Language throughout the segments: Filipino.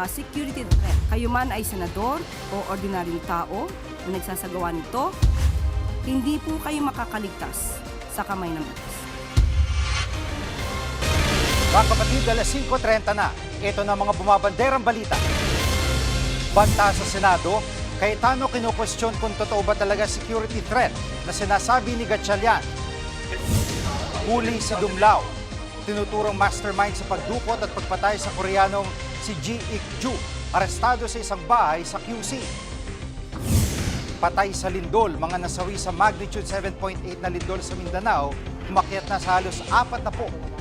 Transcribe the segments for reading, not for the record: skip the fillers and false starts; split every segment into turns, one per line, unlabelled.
security threat. Kayo man ay senador o ordinaryong tao na nagsasagawa nito, hindi po kayo makakaligtas sa kamay ng batas.
Mga kapatid, alas 5:30 na. Ito na mga bumabanderang balita. Banta sa Senado, Cayetano kinukwestiyon kung totoo ba talaga security threat na sinasabi ni Gatchalian. Huli si Dumlao, tinuturong mastermind sa pagdukot at pagpatay sa Koreanong si Ji Ik-ju, arestado sa isang bahay sa QC. Patay sa lindol, mga nasawi sa magnitude 7.8 na lindol sa Mindanao, umakyat na sa halos 40.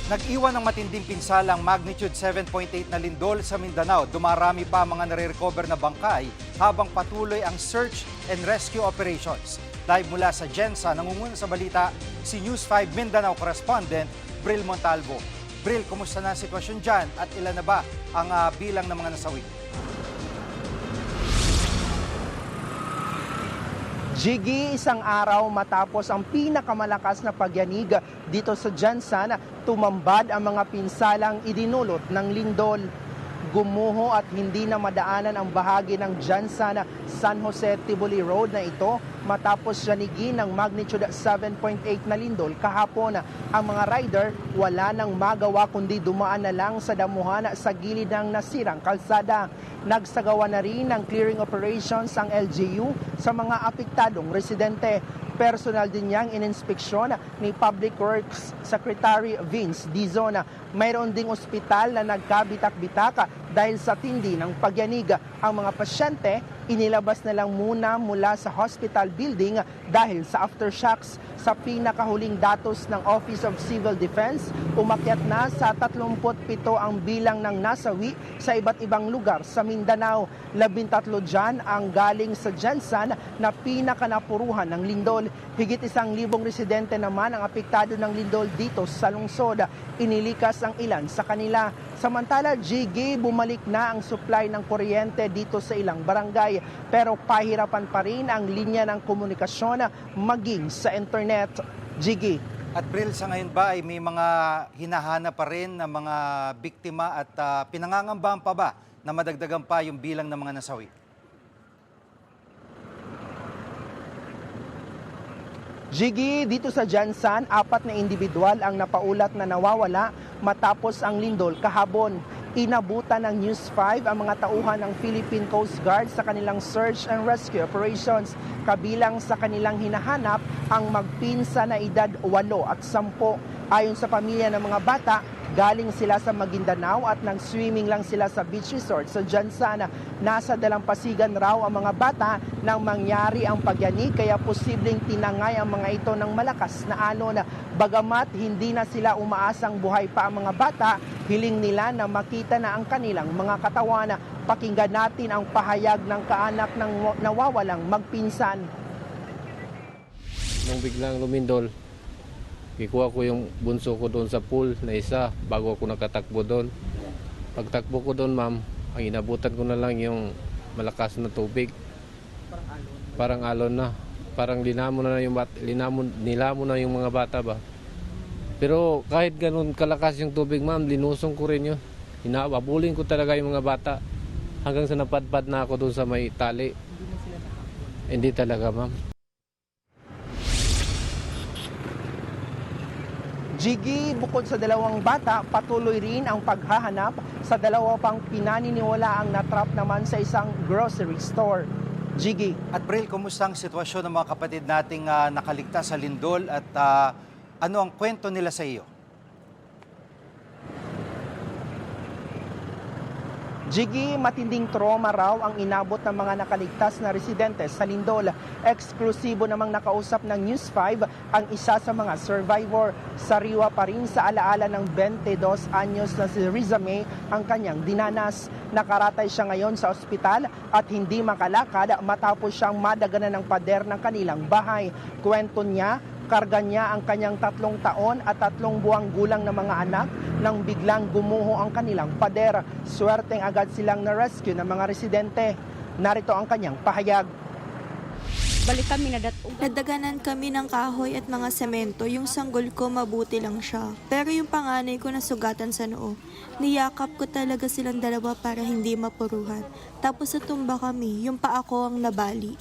Nag-iwan ng matinding pinsala ang magnitude 7.8 na lindol sa Mindanao. Dumarami pa mga nare-recover na bangkay habang patuloy ang search and rescue operations. Live mula sa Gensa, nangunguna sa balita si News 5 Mindanao correspondent Bril Montalvo. Bril, kumusta na ang sitwasyon dyan at ilan na ba ang bilang ng mga nasawi?
Jiggy, isang araw matapos ang pinakamalakas na pagyanig dito sa Jansan, tumambad ang mga pinsalang idinulot ng lindol. Gumuho at hindi na madaanan ang bahagi ng Jansan San Jose Tibuli Road na ito matapos yanigin ng magnitude 7.8 na lindol kahapon. Ang mga rider wala nang magawa kundi dumaan na lang sa damuhan sa gilid ng nasirang kalsada. Nagsagawa na rin ng clearing operations ang LGU sa mga apektadong residente. Personal din niyang ininspeksyon ni Public Works Secretary Vince Dizon. Mayroon ding ospital na nagkabitak-bitak dahil sa tindi ng pagyanig. Ang mga pasyente inilabas na lang muna mula sa hospital building dahil sa aftershocks. Sa pinakahuling datos ng Office of Civil Defense, umakyat na sa 37 ang bilang ng nasawi sa iba't ibang lugar sa Mindanao. 13 dyan ang galing sa Jansan na pinakanapuruhan ng lindol. Higit 1,000 residente naman ang apektado ng lindol dito sa lungsod. Inilikas ang ilan sa kanila. Samantala, GG, bumalik na ang supply ng kuryente dito sa ilang barangay. Pero pahirapan pa rin ang linya ng komunikasyon maging sa internet. GG.
At Bril, sa ngayon ba ay may mga hinahanap pa rin na mga biktima at pinangangambahan pa ba na madagdagan pa yung bilang ng mga nasawi?
Jiggy, dito sa Jansan, 4 na individual ang napaulat na nawawala matapos ang lindol kahapon. Inabutan ng News 5 ang mga tauhan ng Philippine Coast Guard sa kanilang search and rescue operations. Kabilang sa kanilang hinahanap ang magpinsa na edad 8 at 10. Ayon sa pamilya ng mga bata, galing sila sa Maguindanao at nag-swimming lang sila sa beach resort sa Jansan. Nasa dalampasigan raw ang mga bata nang mangyari ang pagyanig kaya posibleng tinangay ang mga ito ng malakas na alon. Bagamat hindi na sila umaasang buhay pa ang mga bata, hiling nila na makita na ang kanilang mga katawan. Pakinggan natin ang pahayag ng kaanak ng nawawalang magpinsan.
Nung biglang lumindol, ikuha ko yung bunso ko doon sa pool na isa bago ako nakatakbo doon. Pagtakbo ko doon, ma'am, ang inabutan ko na lang yung malakas na tubig. Parang alon na. Parang nilamon na yung mga bata ba. Pero kahit ganun kalakas yung tubig, ma'am, linusong ko rin yun. Hinabulin ko talaga yung mga bata hanggang sa napadpad na ako doon sa may tali. Hindi talaga, ma'am.
Jiggy, bukod sa dalawang bata, patuloy rin ang paghahanap sa dalawa pang pinaniniwala ang natrap naman sa isang grocery store. Jiggy.
At Bril, kumusta ang sitwasyon ng mga kapatid nating nakaligtas sa lindol at ano ang kwento nila sa iyo?
Jiggy, matinding trauma raw ang inabot ng mga nakaligtas na residente sa lindol. Eksklusibo namang nakausap ng News 5 ang isa sa mga survivor. Sariwa pa rin sa alaala ng 22 anyos na si Riza May ang kanyang dinanas. Nakaratay siya ngayon sa ospital at hindi makalakad matapos siyang madaganan ng pader ng kanilang bahay. Kwento niya, karga niya ang kanyang 3 taon at 3 buwang gulang na mga anak nang biglang gumuho ang kanilang pader. Swerteng agad silang na-rescue ng mga residente. Narito ang kanyang pahayag.
Balik kami na
Nadaganan kami ng kahoy at mga semento. Yung sanggol ko mabuti lang siya. Pero yung panganay ko nasugatan sa noo. Niyakap ko talaga silang dalawa para hindi mapuruhan. Tapos natumba kami. Yung paa ko ang nabali.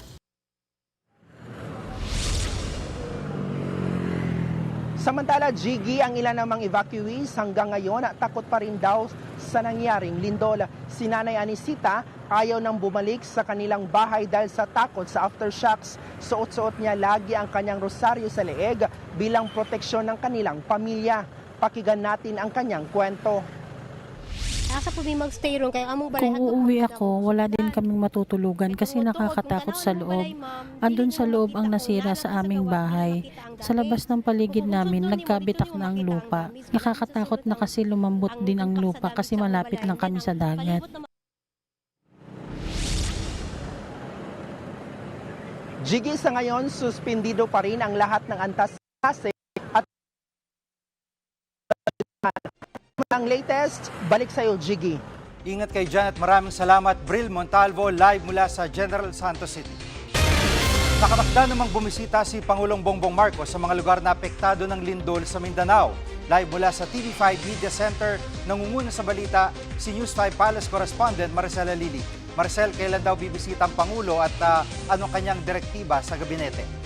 Samantala, Jiggy, ang ilan namang evacuees hanggang ngayon takot pa rin daw sa nangyaring lindol. Si Nanay Anisita ayaw nang bumalik sa kanilang bahay dahil sa takot sa aftershocks. Suot-suot niya lagi ang kanyang rosaryo sa leeg bilang proteksyon ng kanilang pamilya. Pakinggan natin ang kanyang kwento.
Asa po may magstay ron kayo among balay.
Kung uuwi ako, wala din kaming matutulugan kasi nakakatakot sa loob. Andun sa loob ang nasira sa aming bahay. Sa labas ng paligid namin, nagkabitak na ang lupa. Nakakatakot na kasi lumambot din ang lupa kasi malapit lang kami sa dagat.
Jiggy, sa ngayon, suspendido pa rin ang lahat ng antas at ang latest, balik sa'yo, Jiggy.
Ingat kayo dyan at maraming salamat. Bril Montalvo, live mula sa General Santos City. Nakatakda namang bumisita si Pangulong Bongbong Marcos sa mga lugar na apektado ng lindol sa Mindanao. Live mula sa TV5 Media Center, nangunguna sa balita si News 5 Palace Correspondent Maricela Lili. Maricel, kailan daw bibisita ang Pangulo at anong kanyang direktiba sa gabinete?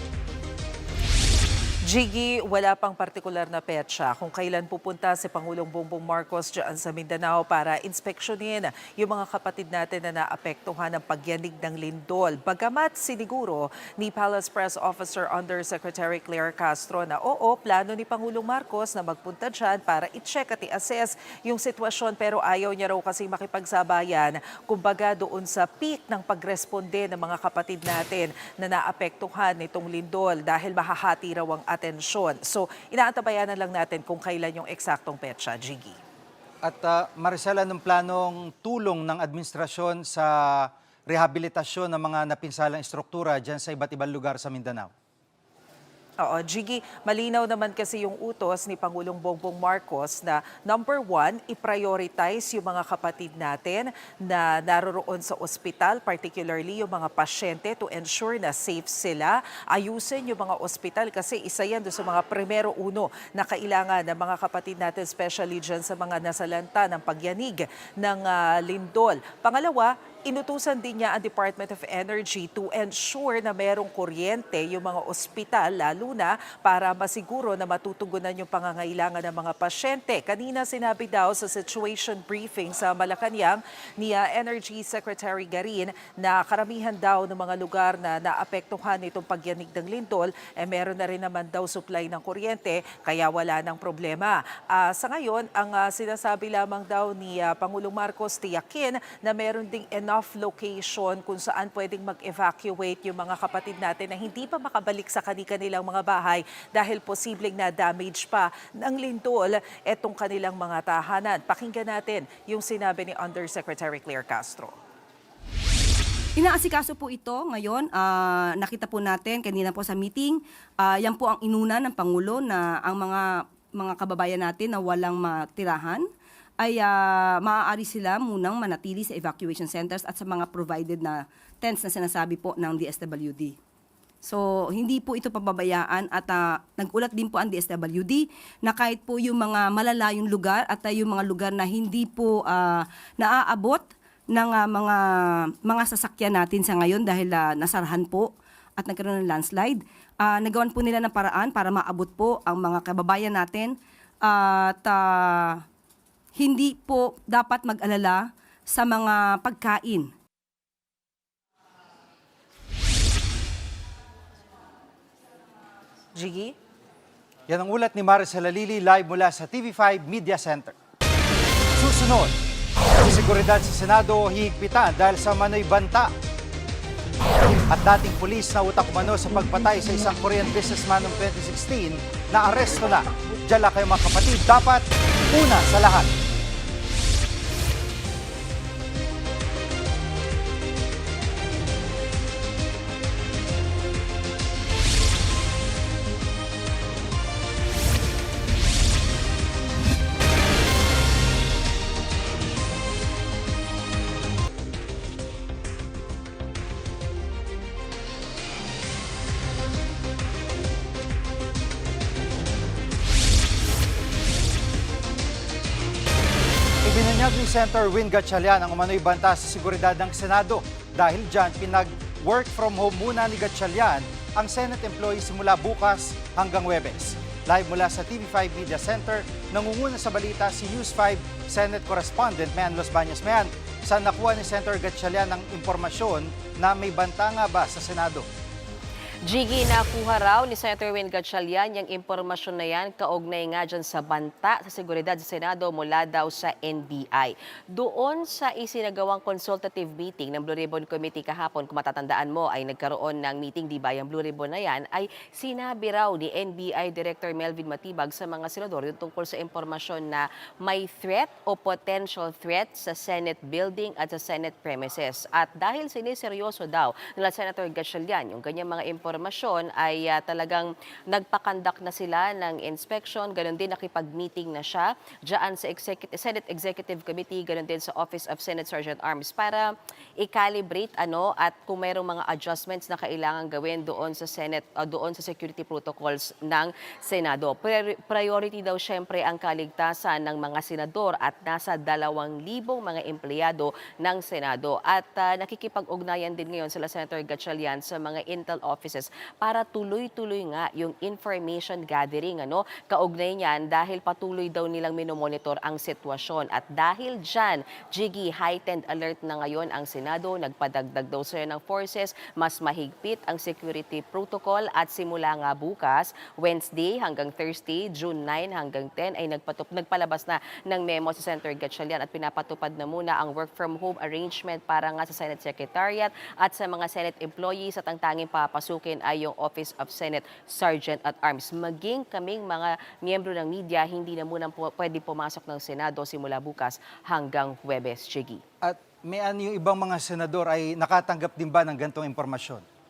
Jiggy, wala pang partikular na petsa kung kailan pupunta si Pangulong Bongbong Marcos dyan sa Mindanao para inspeksyonin yung mga kapatid natin na naapektuhan ng pagyanig ng lindol. Bagamat siniguro ni Palace Press Officer Undersecretary Claire Castro na oo, plano ni Pangulong Marcos na magpunta dyan para i-check at i-assess yung sitwasyon pero ayaw niya raw kasi makipagsabayan kumbaga doon sa peak ng pagresponde ng mga kapatid natin na naapektuhan nitong lindol dahil mahahati raw ang atensyon. So, inaantabayan na lang natin kung kailan yung eksaktong petsa, Jiggy.
At Maricela, anong planong tulong ng administrasyon sa rehabilitasyon ng mga napinsalang struktura dyan sa iba't ibang lugar sa Mindanao?
Oo, Jiggy, malinaw naman kasi yung utos ni Pangulong Bongbong Marcos na number 1, i-prioritize yung mga kapatid natin na naroroon sa ospital, particularly yung mga pasyente to ensure na safe sila. Ayusin yung mga ospital kasi isa yan doon sa mga primero uno na kailangan ng mga kapatid natin, especially dyan sa mga nasalanta ng pagyanig ng lindol. Pangalawa, inutusan din niya ang Department of Energy to ensure na merong kuryente yung mga ospital, lalo na para masiguro na matutugunan yung pangangailangan ng mga pasyente. Kanina sinabi daw sa situation briefing sa Malacanang ni Energy Secretary Garin na karamihan daw ng mga lugar na naapektuhan itong pagyanig ng lindol, meron na rin naman daw supply ng kuryente, kaya wala nang problema. Sa ngayon, ang sinasabi lamang daw ni Pangulong Marcos, tiyakin na meron ding enough location kung saan pwedeng mag-evacuate yung mga kapatid natin na hindi pa makabalik sa kanilang mga bahay dahil posibleng na-damage pa ng lindol etong kanilang mga tahanan. Pakinggan natin yung sinabi ni Undersecretary Claire Castro.
Inaasikaso po ito ngayon. Nakita po natin kanina po sa meeting. Yan po ang inuna ng Pangulo na ang mga kababayan natin na walang matirahan ay maaari sila munang manatili sa evacuation centers at sa mga provided na tents na sinasabi po ng DSWD. So, hindi po ito pababayaan at nag-ulat din po ang DSWD na kahit po yung mga malalayong lugar at yung mga lugar na hindi po naaabot ng mga sasakyan natin sa ngayon dahil nasarahan po at nagkaroon ng landslide, nagawan po nila ng paraan para maabot po ang mga kababayan natin at hindi po dapat mag-alala sa mga pagkain.
Jiggy?
Yan ang ulat ni Maricela Lili live mula sa TV5 Media Center. Susunod, ang seguridad sa Senado hihigpitan dahil sa manoy banta. At dating pulis na utak-umano sa pagpatay sa isang Korean businessman noong 2016 na aresto na. Diyan lang kayo mga kapatid, dapat una sa lahat. Senator Win Gatchalian ang umano'y banta sa seguridad ng Senado. Dahil dyan, pinag-work from home muna ni Gatchalian ang Senate employee simula bukas hanggang Huwebes. Live mula sa TV5 Media Center, nangunguna sa balita si News 5 Senate Correspondent Mean Los Baños. Mean, saan nakuha ni Senator Gatchalian ng impormasyon na may banta nga ba sa Senado?
Jiggy, nakuha raw ni Senator Win Gatchalian yung impormasyon na yan kaugnay nga dyan sa banta sa seguridad sa Senado mula daw sa NBI. Doon sa isinagawang consultative meeting ng Blue Ribbon Committee kahapon, kung matatandaan mo, ay nagkaroon ng meeting, di ba, yung Blue Ribbon na yan, ay sinabi raw ni NBI Director Melvin Matibag sa mga senador yung tungkol sa impormasyon na may threat o potential threat sa Senate building at sa Senate premises. At dahil siniseryoso daw nila Senator Gatchalian yung kanyang mga impormasyon ay talagang nagpakandak na sila ng inspection, ganoon din nakipag-meeting na siya diyan sa Senate Executive Committee, ganoon din sa Office of Senate Sergeant Arms para i-calibrate at kung mayroong mga adjustments na kailangan gawin doon sa Senate, doon sa security protocols ng Senado. Priority daw syempre ang kaligtasan ng mga senador at nasa 2,000 mga empleyado ng Senado. At nakikipag-ugnayan din ngayon sila Senator Gatchalian sa mga intel offices para tuloy-tuloy nga yung information gathering. Kaugnay niyan dahil patuloy daw nilang minomonitor ang sitwasyon. At dahil dyan, Jiggy, heightened alert na ngayon ang Senado. Nagpadagdag daw sila ng forces, mas mahigpit ang security protocol at simula nga bukas, Wednesday hanggang Thursday, June 9 hanggang 10 ay nagpalabas na ng memo sa Senator Gatchalian at pinapatupad na muna ang work from home arrangement para nga sa Senate Secretariat at sa mga Senate employees at ang tanging papasukin ay yung Office of Senate Sergeant at Arms. Maging kaming mga miyembro ng media, hindi na muna pwede pumasok ng Senado simula bukas hanggang Huwebes, Jiggy.
At may yung ibang mga senador ay nakatanggap din ba ng ganitong impormasyon?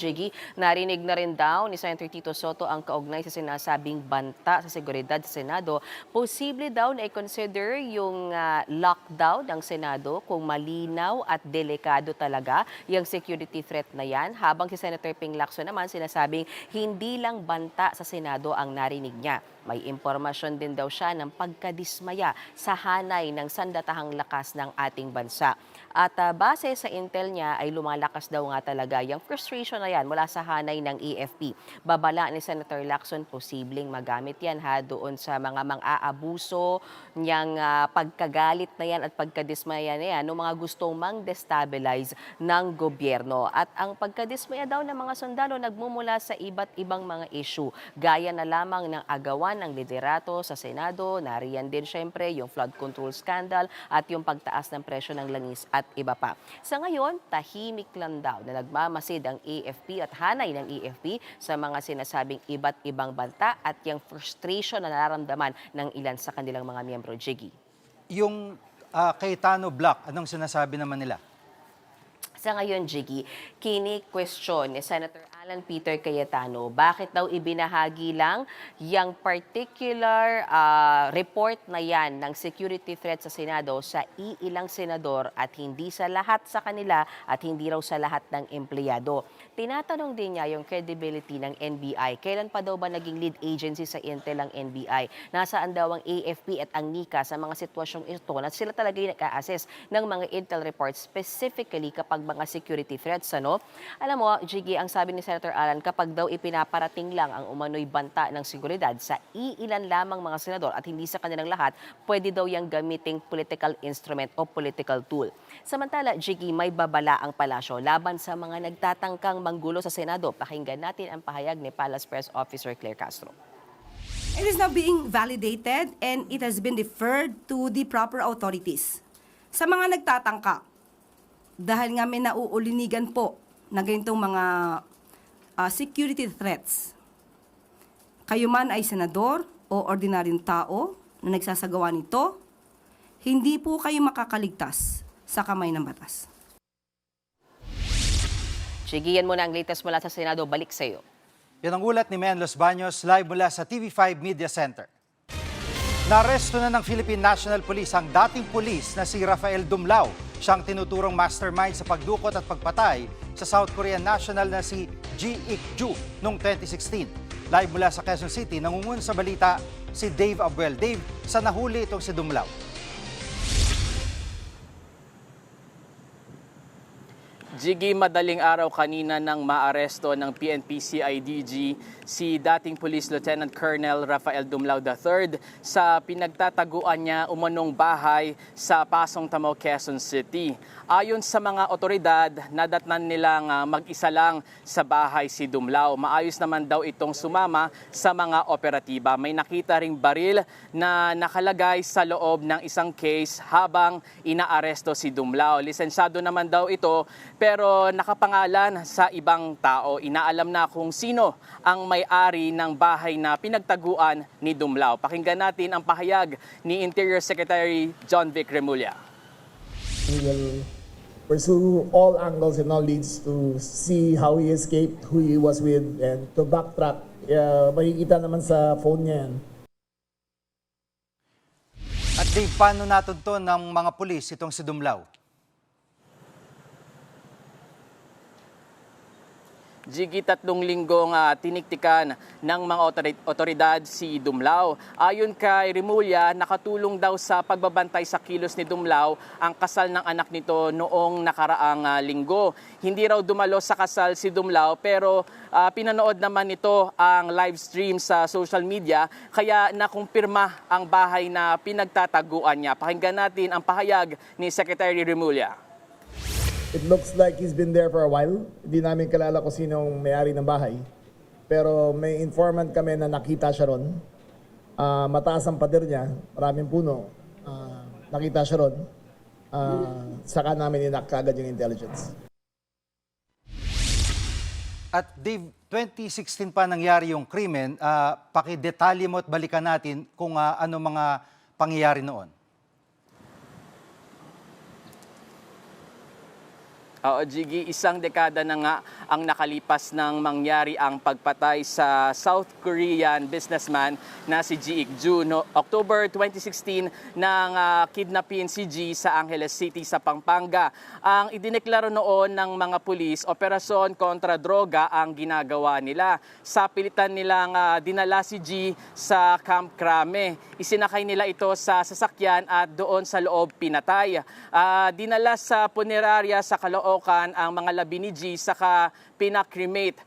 Jiggy, narinig na rin daw ni Senator Tito Soto ang kaugnay sa sinasabing banta sa seguridad sa Senado. Posible daw na i-consider yung lockdown ng Senado kung malinaw at delikado talaga yung security threat na yan. Habang si Senator Ping Lacson naman sinasabing hindi lang banta sa Senado ang narinig niya. May impormasyon din daw siya ng pagkadismaya sa hanay ng sandatahang lakas ng ating bansa. At base sa intel niya ay lumalakas daw nga talaga yung frustration na yan mula sa hanay ng AFP. Babala ni Senator Lacson, posibleng magamit yan doon sa mga mang-aabuso niyang pagkagalit na yan at pagkadismaya na yan ng mga gustong mang-destabilize ng gobyerno. At ang pagkadismaya daw ng mga sundalo nagmumula sa iba't ibang mga issue. Gaya na lamang ng agawan ng liderato sa Senado, nariyan din syempre yung flood control scandal at yung pagtaas ng presyo ng langis at iba pa. Sa ngayon, tahimik lang daw na nagmamasid ang AFP at hanay ng AFP sa mga sinasabing iba't ibang banta at yung frustration na nararamdaman ng ilan sa kanilang mga miyembro, Jiggy.
Yung Cayetano Block, anong sinasabi naman nila?
Sa ngayon, Jiggy, kini-question ni Senator Alan Peter Cayetano, bakit daw ibinahagi lang yung particular report na yan ng security threat sa Senado sa iilang senador at hindi sa lahat sa kanila at hindi raw sa lahat ng empleyado. Tinatanong din niya yung credibility ng NBI. Kailan pa daw ba naging lead agency sa Intel ang NBI? Nasaan daw ang AFP at ang NICA sa mga sitwasyong ito na sila talaga yung nag-a-assess ng mga Intel reports, specifically kapag mga security threats. Alam mo, Jiggy, ang sabi ni Senator Alan, kapag daw ipinaparating lang ang umano'y banta ng seguridad sa iilan lamang mga senador at hindi sa kanilang lahat, pwede daw yung gamiting political instrument o political tool. Samantala, Jiggy, may babala ang palasyo laban sa mga nagtatangkang manggulo sa Senado. Pakinggan natin ang pahayag ni Palace Press Officer Claire Castro.
It is now being validated and it has been deferred to the proper authorities. Sa mga nagtatangka, dahil nga may nauulinigan po na ganitong mga security threats. Kayo man ay senador o ordinaryong tao na nagsasagawa nito, hindi po kayo makakaligtas sa kamay ng batas.
Sige, yan muna ang latest mula sa Senado. Balik sa iyo.
Yan ang ulat ni Mean Los Baños, live mula sa TV5 Media Center. Naaresto na ng Philippine National Police ang dating pulis na si Rafael Dumlao. Siyang tinuturong mastermind sa pagdukot at pagpatay sa South Korean national na si Ji Ik-ju noong 2016. Live mula sa Quezon City, nangungun sa balita si Dave Abuel. Dave, sa nahuli itong si Dumlao?
Jiggy, madaling araw kanina nang maaresto ng PNP-CIDG si dating Police Lieutenant Colonel Rafael Dumlao III sa pinagtataguan niya umanong bahay sa Pasong Tamo, Quezon City. Ayon sa mga otoridad, nadatnan nilang mag-isa lang sa bahay si Dumlao. Maayos naman daw itong sumama sa mga operatiba. May nakita ring baril na nakalagay sa loob ng isang case habang inaaresto si Dumlao. Lisensyado naman daw ito pero nakapangalan sa ibang tao. Inaalam na kung sino ang may-ari ng bahay na pinagtaguan ni Dumlao. Pakinggan natin ang pahayag ni Interior Secretary John Vic Remulla.
We will pursue all angles and all leads to see how he escaped, who he was with, and to backtrack. Makikita naman sa phone niya yan.
At Dave, paano natunto ng mga pulis itong si Dumlao?
Jiggy, 3 linggong tiniktikan ng mga otoridad si Dumlao. Ayon kay Remulla, nakatulong daw sa pagbabantay sa kilos ni Dumlao ang kasal ng anak nito noong nakaraang linggo. Hindi raw dumalo sa kasal si Dumlao pero pinanood naman nito ang live stream sa social media kaya nakumpirma ang bahay na pinagtataguan niya. Pakinggan natin ang pahayag ni Secretary Remulla.
It looks like he's been there for a while. Hindi namin kalala kung sinong may-ari ng bahay. Pero may informant kami na nakita siya ron. Mataas ang pader niya, maraming puno. Nakita siya ron. Saka namin inakagad yung intelligence.
At Dave, 2016 pa nangyari yung krimen. Pakidetalye mo at balikan natin kung ano mga pangyayari noon.
Oo, Jiggy, 1 dekada na nga ang nakalipas nang mangyari ang pagpatay sa South Korean businessman na si Ji Ik-ju. No, October 2016 nang kidnapin si Ji sa Angeles City sa Pampanga. Ang idineklara noon ng mga pulis, operasyon kontra droga ang ginagawa nila. Sa pilitan nilang dinala si Ji sa Camp Crame. Isinakay nila ito sa sasakyan at doon sa loob pinatay. Dinala sa punerarya sa Caloocan ang mga labi ni G saka pinakremate.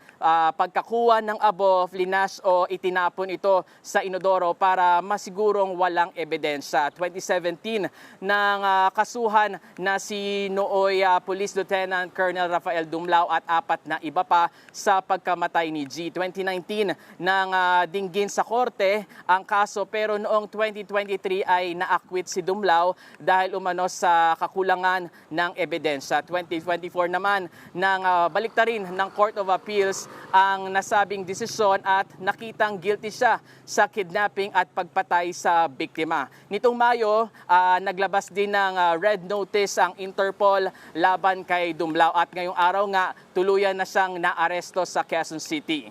Pagkakuha ng above, linas o itinapon ito sa inodoro para masigurong walang ebidensya. 2017 nang kasuhan na si nooy Police Lieutenant Colonel Rafael Dumlao at 4 na iba pa sa pagkamatay ni G. 2019 nang dinggin sa korte ang kaso pero noong 2023 ay na-acquit si Dumlao dahil umano sa kakulangan ng ebidensya. 2024 naman nang baliktarin ng Court of Appeals ang nasabing desisyon at nakitang guilty siya sa kidnapping at pagpatay sa biktima. Nitong Mayo, naglabas din ng red notice ang Interpol laban kay Dumlao at ngayong araw nga tuluyan na siyang naaresto sa Quezon City.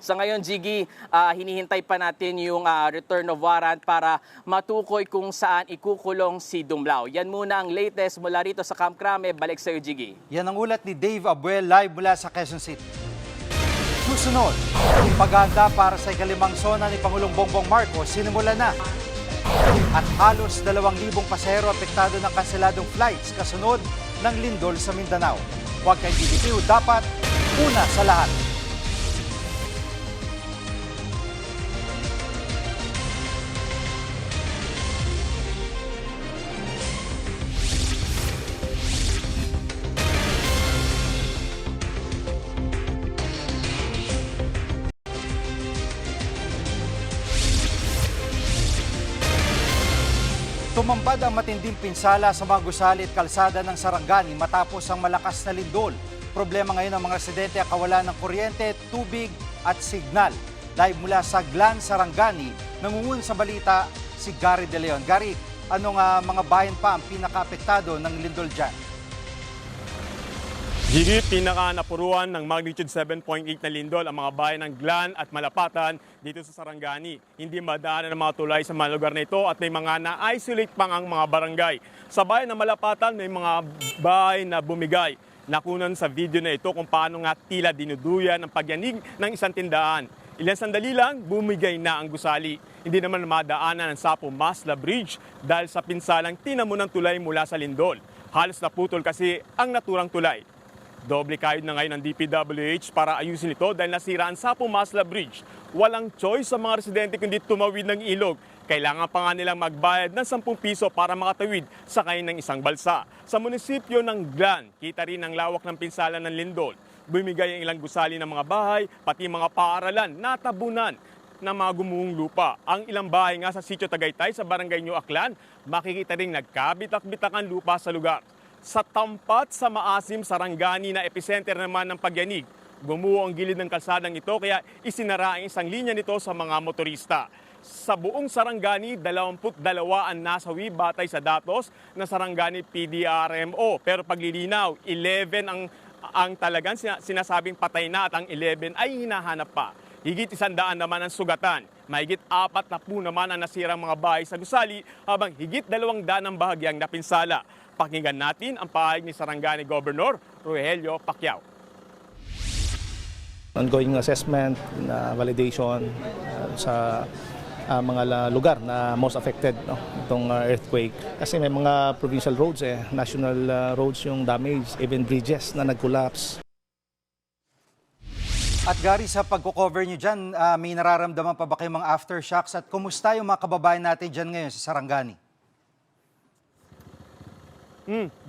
Sa ngayon, Jiggy, hinihintay pa natin yung return of warrant para matukoy kung saan ikukulong si Dumlao. Yan muna ang latest mula rito sa Camp Crame. Balik sa iyo, Jiggy.
Yan ang ulat ni Dave Abuel live mula sa Quezon City. Susunod, ang paghahanda para sa ikalimang sona ni Pangulong Bongbong Marcos sinimula na. At halos 2,000 pasahero apektado ng kanseladong flights kasunod ng lindol sa Mindanao. Huwag kayong bibitiw, dapat una sa lahat. Tumambad ang matinding pinsala sa mga gusali at kalsada ng Sarangani matapos ang malakas na lindol. Problema ngayon ng mga residente ang kawalan ng kuryente, tubig at signal. Live mula sa Glan, Sarangani, nangungun sa balita si Gary De Leon. Gary, anong mga bayan pa ang pinakaapektado ng lindol dyan?
Jiggy, pinaka-napuruan ng magnitude 7.8 na lindol ang mga bayan ng Glan at Malapatan dito sa Sarangani. Hindi madaanan ng mga tulay sa mga lugar na ito at may mga na-isolate pang ang mga barangay. Sa bayan ng Malapatan, may mga bahay na bumigay. Nakunan sa video na ito kung paano nga tila dinuduyan ang pagyanig ng isang tindahan. Ilang sandali lang, bumigay na ang gusali. Hindi naman madaanan ang Sapo Masla Bridge dahil sa pinsalang tinamo ng tulay mula sa lindol. Halos naputol kasi ang naturang tulay. Doble kayod na ngayon ng DPWH para ayusin ito dahil nasira ang Sapo Masla Bridge. Walang choice sa mga residente kundi tumawid ng ilog. Kailangan pa nga nilang magbayad ng 10 piso para makatawid sakay ng isang balsa. Sa munisipyo ng Glan, kita rin ang lawak ng pinsala ng lindol. Bumigay ang ilang gusali ng mga bahay, pati mga paaralan, natabunan ng mga gumuhong lupa. Ang ilang bahay nga sa Sitio Tagaytay sa Barangay New Aklan, makikita ring nagkabitak-bitak ang lupa sa lugar. Sa Tampat sa Maasim, Sarangani na epicenter naman ng pagyanig, gumuho ang gilid ng kalsadang ito kaya isinara ang isang linya nito sa mga motorista. Sa buong Sarangani, 22 ang nasawi batay sa datos na Sarangani PDRMO. Pero paglilinaw, 11 ang talagang sinasabing patay na at ang 11 ay hinahanap pa. Higit 100 naman ang sugatan. Mahigit 40 naman ang nasirang mga bahay sa gusali habang higit 200 ang bahagyang napinsala. Pakinggan natin ang pahayag ni Sarangani Governor Rogelio Pacquiao.
Ongoing assessment, validation sa mga lugar na most affected itong earthquake. Kasi may mga provincial roads, national roads yung damage, even bridges na nag-collapse.
At Gary, sa pagko-cover nyo dyan, may nararamdaman pa ba kayong mga aftershocks at kumusta yung mga kababayan natin dyan ngayon sa Sarangani?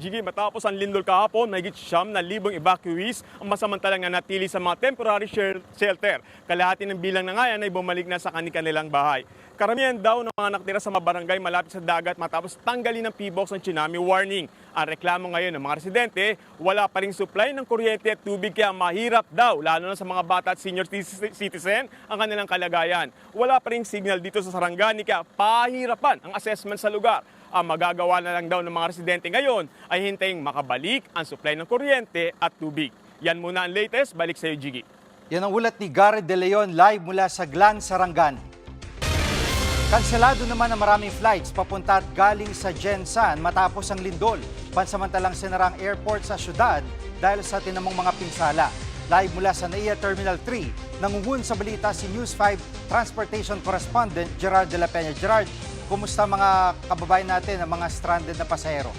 Gigi, matapos ang lindol kahapon, mahigit 9,000 evacuees ang masamantalang nanatili sa mga temporary shelter. Kalahati ng bilang na ngayon ay bumalik na sa kanilang bahay. Karamihan daw ng mga nakatira sa mga barangay malapit sa dagat matapos tanggalin ng PBOX ng tsunami warning. Ang reklamo ngayon ng mga residente, wala pa ring supply ng kuryente at tubig kaya mahirap daw, lalo na sa mga bata at senior citizen, ang kanilang kalagayan. Wala pa ring signal dito sa Sarangani kaya pahirapan ang assessment sa lugar. Ang magagawa na lang daw ng mga residente ngayon ay hintayin makabalik ang supply ng kuryente at tubig. Yan muna ang latest. Balik sa iyo, Jiggy.
Yan ang ulat ni Garrett De Leon live mula sa Glan, Sarangani. Kanselado naman ang maraming flights papunta at galing sa Jensan matapos ang lindol. Pansamantalang sinarang airport sa syudad dahil sa tinamong mga pinsala. Live mula sa NAIA Terminal 3, nangungun sa balita si News 5 Transportation Correspondent Gerard de la Peña. Gerard, kumusta mga kababayan natin, ang mga stranded na pasahero?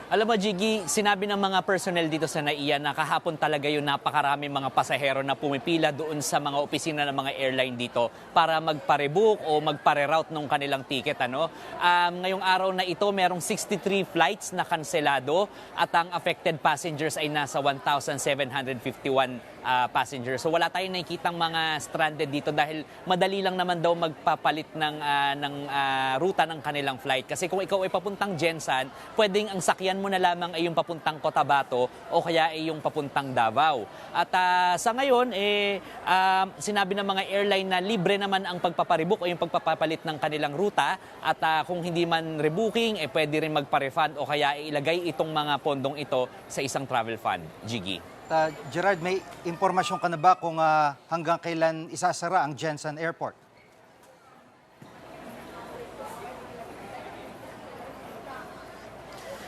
Alam mo, Jiggy, sinabi ng mga personnel dito sa NAIA na kahapon talaga yung napakarami mga pasahero na pumipila doon sa mga opisina ng mga airline dito para magpa-rebook o magpa-reroute ng kanilang ticket. Ngayong araw na ito, merong 63 flights na kanselado at ang affected passengers ay nasa 1,751 passengers. So wala tayong nakikitang mga stranded dito dahil madali lang naman daw magpapalit ng ruta ng kanilang flight. Kasi kung ikaw ay papuntang Jensan, pwedeng ang sakyan mo na lamang ay yung papuntang Cotabato o kaya ay yung papuntang Davao. At sa ngayon, sinabi ng mga airline na libre naman ang pagpaparebook o yung pagpapalit ng kanilang ruta. At kung hindi man rebooking, pwede rin magpa-refund o kaya ilagay itong mga pondong ito sa isang travel fund. Jiggy.
Gerard, may impormasyon ka na ba kung hanggang kailan isasara ang Jensan Airport?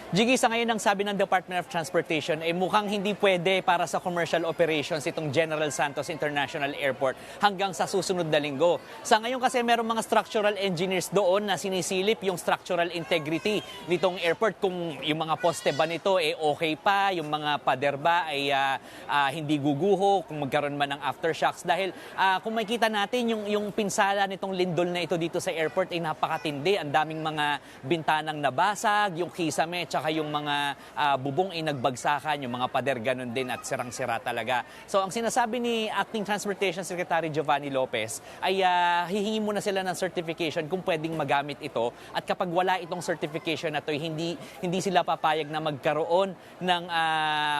Jiggy, sa ngayon ang sabi ng Department of Transportation mukhang hindi pwede para sa commercial operations itong General Santos International Airport hanggang sa susunod na linggo. Sa ngayon kasi merong mga structural engineers doon na sinisilip yung structural integrity nitong airport. Kung yung mga poste ba nito okay pa, yung mga pader ba ay hindi guguho, kung magkaroon man ng aftershocks. Dahil kung makikita natin yung pinsala nitong lindol na ito dito sa airport ay napakatindi. Ang daming mga bintanang nabasag, yung kisame, tsaka yung mga bubong ay nagbagsakan, yung mga pader ganun din at sirang-sira talaga. So ang sinasabi ni Acting Transportation Secretary Giovanni Lopez ay hihingi muna sila ng certification kung pwedeng magamit ito at kapag wala itong certification na ito, hindi sila papayag na magkaroon ng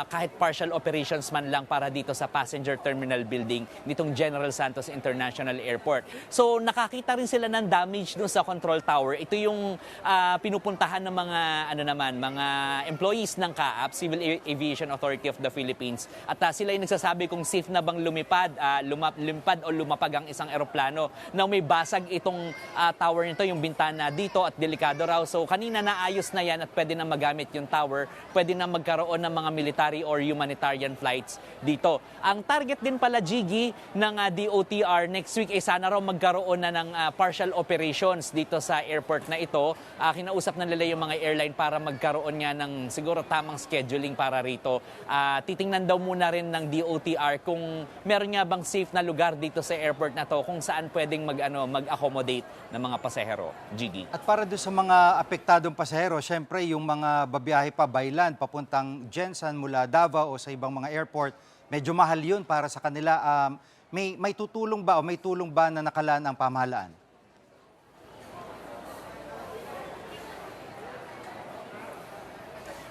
kahit partial operations man lang para dito sa passenger terminal building nitong General Santos International Airport. So nakakita rin sila ng damage doon sa control tower. Ito yung pinupuntahan ng mga
mga employees ng CAAP, Civil Aviation Authority of the Philippines. At sila ay nagsasabi kung safe na bang lumipad o lumapag ang isang eroplano na may basag itong tower nito, yung bintana dito at delikado raw. So kanina naayos na yan at pwede na magamit yung tower, pwede na magkaroon ng mga military or humanitarian flights dito. Ang target din pala, Jiggy, ng DOTR next week ay sana raw magkaroon na ng partial operations dito sa airport na ito. Kinausap na nila yung mga airline para magkaroon nga ng siguro tamang scheduling para rito. Titingnan daw muna rin ng DOTR kung meron nga bang safe na lugar dito sa airport na to kung saan pwedeng mag-accommodate ng mga pasahero. Jiggy.
At para doon sa mga apektadong pasahero, syempre yung mga babiyahe pa by land papuntang Jensan mula Davao o sa ibang mga airport, medyo mahal yun para sa kanila. May tutulong ba o may tulong ba na nakalaan ang pamahalaan?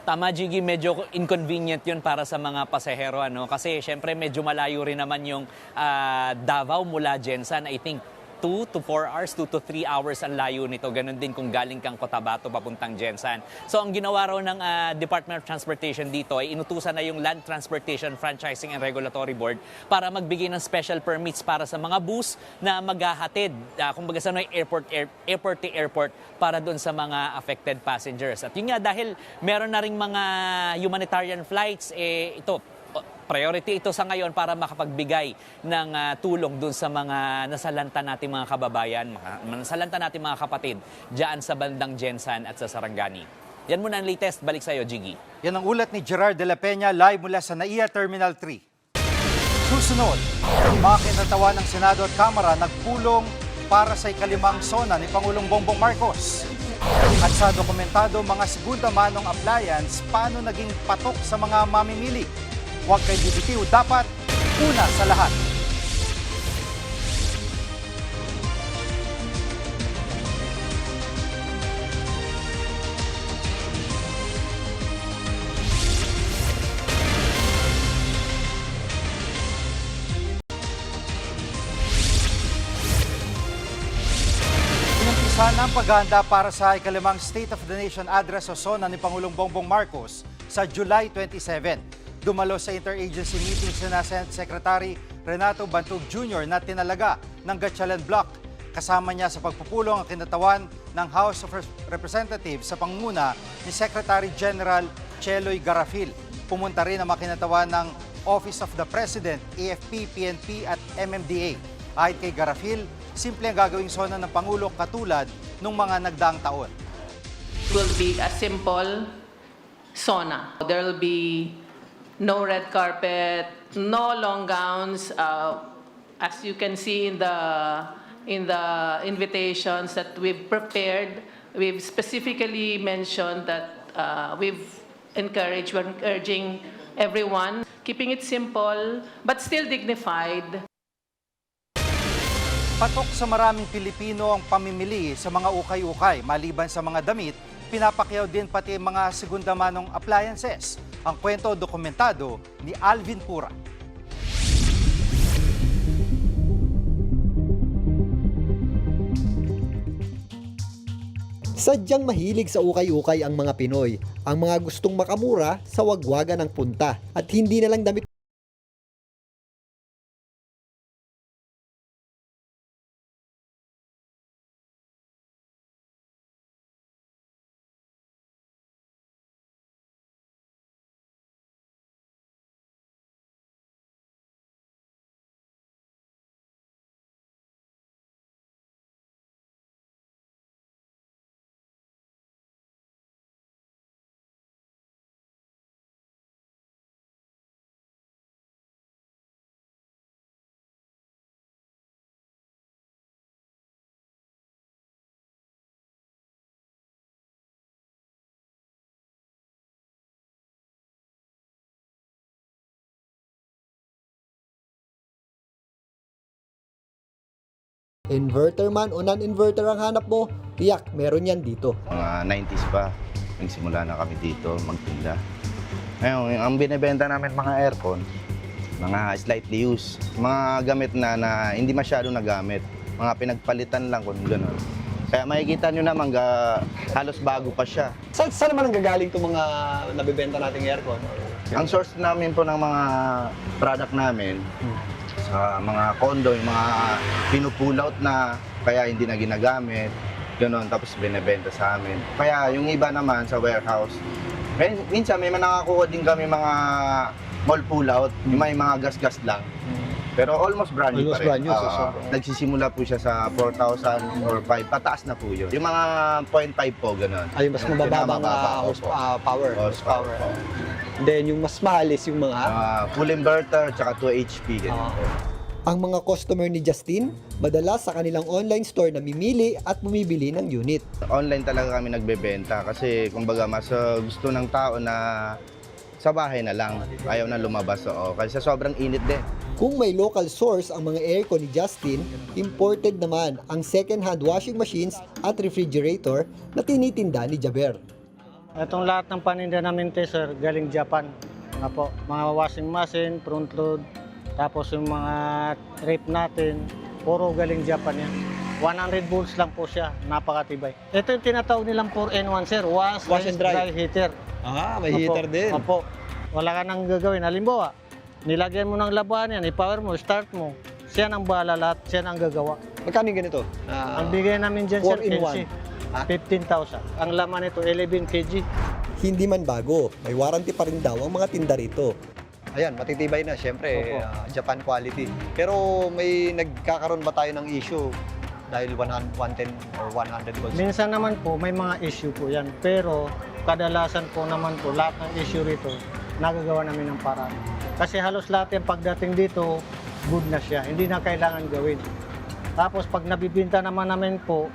Tama, Jiggy, medyo inconvenient yun para sa mga pasahero. Kasi syempre medyo malayo rin naman yung Davao mula Jensan. I think 2 to 4 hours, 2 to 3 hours ang layo nito. Ganon din kung galing kang Cotabato papuntang Jensan. So ang ginawa raw ng Department of Transportation dito ay inutusan na yung Land Transportation Franchising and Regulatory Board para magbigay ng special permits para sa mga bus na maghahatid, kumbaga sa airport to airport para doon sa mga affected passengers. At yun nga, dahil meron na ring mga humanitarian flights, priority ito sa ngayon para makapagbigay ng tulong dun sa mga nasalanta nating mga kababayan, nasalanta nating mga kapatid dyan sa bandang Jensan at sa Sarangani. Yan muna ang latest. Balik sa'yo, Jiggy.
Yan ang ulat ni Gerard de la Peña live mula sa NAIA Terminal 3. Susunod, mga kinatawa ng Senado at Kamara nagpulong para sa ikalimang SONA ni Pangulong Bongbong Marcos. At sa dokumentado, mga segunda manong appliance, paano naging patok sa mga mamimili? Huwag kayo bibitiw, dapat una sa lahat. Inumpisa na ang paghahanda para sa ikalimang State of the Nation Address o SONA ni Pangulong Bongbong Marcos sa July 27. Dumalo sa interagency meeting sina Senate Secretary Renato Bantog Jr. na tinalaga ng Gatchalian Block. Kasama niya sa pagpupulong ang kinatawan ng House of Representatives sa pangunguna ni Secretary General Cheloy Garafil. Pumunta rin ang makinatawan ng Office of the President, AFP, PNP at MMDA. Ayon kay Garafil, simple ang gagawing SONA ng Pangulo katulad nung mga nagdaang taon.
It will be a simple SONA. There will be no red carpet, no long gowns. As you can see in the invitations that we've prepared, we've specifically mentioned that we're encouraging everyone, keeping it simple but still dignified.
Patok sa maraming Pilipino ang pamimili sa mga ukay-ukay. Maliban sa mga damit, pinapakyaw din pati mga segunda manong appliances. Ang kwento dokumentado ni Alvin Pura.
Sadyang mahilig sa ukay-ukay ang mga Pinoy. Ang mga gustong makamura sa wagwagan ng punta. At hindi na lang damit inverter man o non-inverter ang hanap mo, tiyak, meron yan dito.
Mga 90s pa, nagsimula na kami dito magtinda. Ngayon, ang binibenta namin mga aircon, mga slightly used, mga gamit na hindi masyado nagamit, mga pinagpalitan lang kung gano'n. Kaya makikita nyo naman, halos bago pa siya.
Saan naman ang gagaling itong mga nabibenta nating aircon?
Ang source namin po ng mga product namin, sa mga condo, yung mga pinupull out na kaya hindi na ginagamit, gano'n, tapos binibenta sa amin. Kaya yung iba naman sa warehouse, minsan may nakakakuha din kami mga mall pull out, yung may mga gas-gas lang. Pero almost brand new pa rin. Nagsisimula po siya sa 4,000 or 5, pataas na po yun. Yung mga 0.5 po, gano'n.
Ay, mas mababang power.
Horsepower.
Then yung mas mahal is yung mga
full inverter, tsaka 2 HP.
Ang mga customer ni Justin, madalas sa kanilang online store namimili at bumibili ng unit.
Online talaga kami nagbebenta kasi kumbaga mas gusto ng tao na sa bahay na lang. Ayaw na lumabas. Kasi sobrang init din.
Kung may local source ang mga aircon ni Justin, imported naman ang second-hand washing machines at refrigerator na tinitinda ni Jaber.
Itong lahat ng paninda namin, sir, galing Japan. Po, mga washing machine, front load, tapos yung mga rep natin, puro galing Japan yan. 100 volts lang po siya, napakatibay. Ito yung tinatawag nilang 4N1, sir, wash and dry heater.
May heater din.
Opo, wala ka nang gagawin. Halimbawa, nilagyan mo ng labahan yan, i-power mo, start mo. Siya nang bahala lahat, siya nang gagawa.
Magkano ganito?
Ang bigay namin dyan, sir,
4-in-1.
15,000. Ang laman nito, 11 kg.
Hindi man bago, may warranty pa rin daw ang mga tinda rito. Ayan, matitibay na, syempre, Japan quality. Pero may nagkakaroon ba tayo ng issue dahil 110 or 100 volts?
Minsan naman po, may mga issue po yan. Pero kadalasan po naman po, lahat ng issue rito, nagagawa namin ng paraan. Kasi halos lahat yung pagdating dito, good na siya. Hindi na kailangan gawin. Tapos pag nabibinta naman namin po,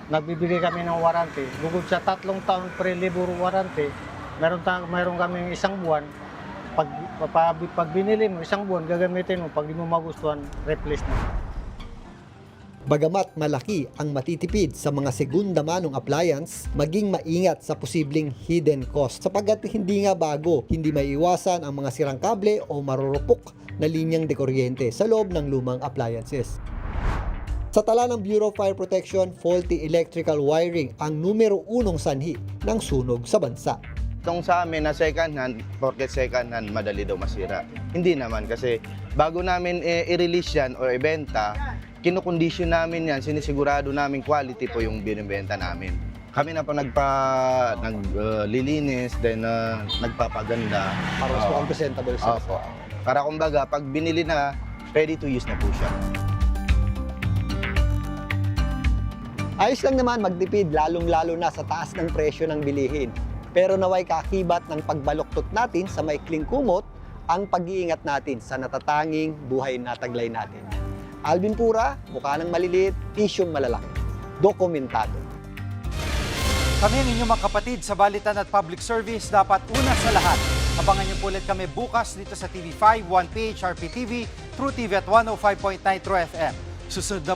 nagbibigay kami ng warranty. Bukod sa 3 taon pre-labor warranty, meron kaming 1 buwan. Pag binili mo, 1 buwan, gagamitin mo. Pag di mo magustuhan, replace mo.
Bagamat malaki ang matitipid sa mga segunda manong appliance, maging maingat sa posibleng hidden cost sapagkat hindi nga bago, hindi maiiwasan ang mga sirang kable o marurupok na linyang de kuryente sa loob ng lumang appliances. Sa tala ng Bureau of Fire Protection, faulty electrical wiring ang numero 1 sanhi ng sunog sa bansa.
Itong sa amin na second hand, porket second hand, madali daw masira. Hindi naman kasi bago namin i-release yan o ibenta, kinukondisyon namin yan, sinisigurado namin quality po yung binibenta namin. Kami na po naglilinis, then nagpapaganda.
Para mas mukhang presentable siya.
Para kumbaga, pag binili na, ready to use na po siya.
Ayos lang naman magtipid lalong-lalo na sa taas ng presyo ng bilihin. Pero naway kakibat ng pagbaluktot natin sa maikling kumot ang pag-iingat natin sa natatanging buhay na taglay natin. Alvin Pura, mukha ng maliliit, isyong malalaki. Dokumentado.
Kami ang inyong mga kapatid sa Balitan at Public Service. Dapat una sa lahat, abangan niyo po ulit kami bukas dito sa TV5, 1PH, RPTV, True TV at 105.9 True FM. Susunod na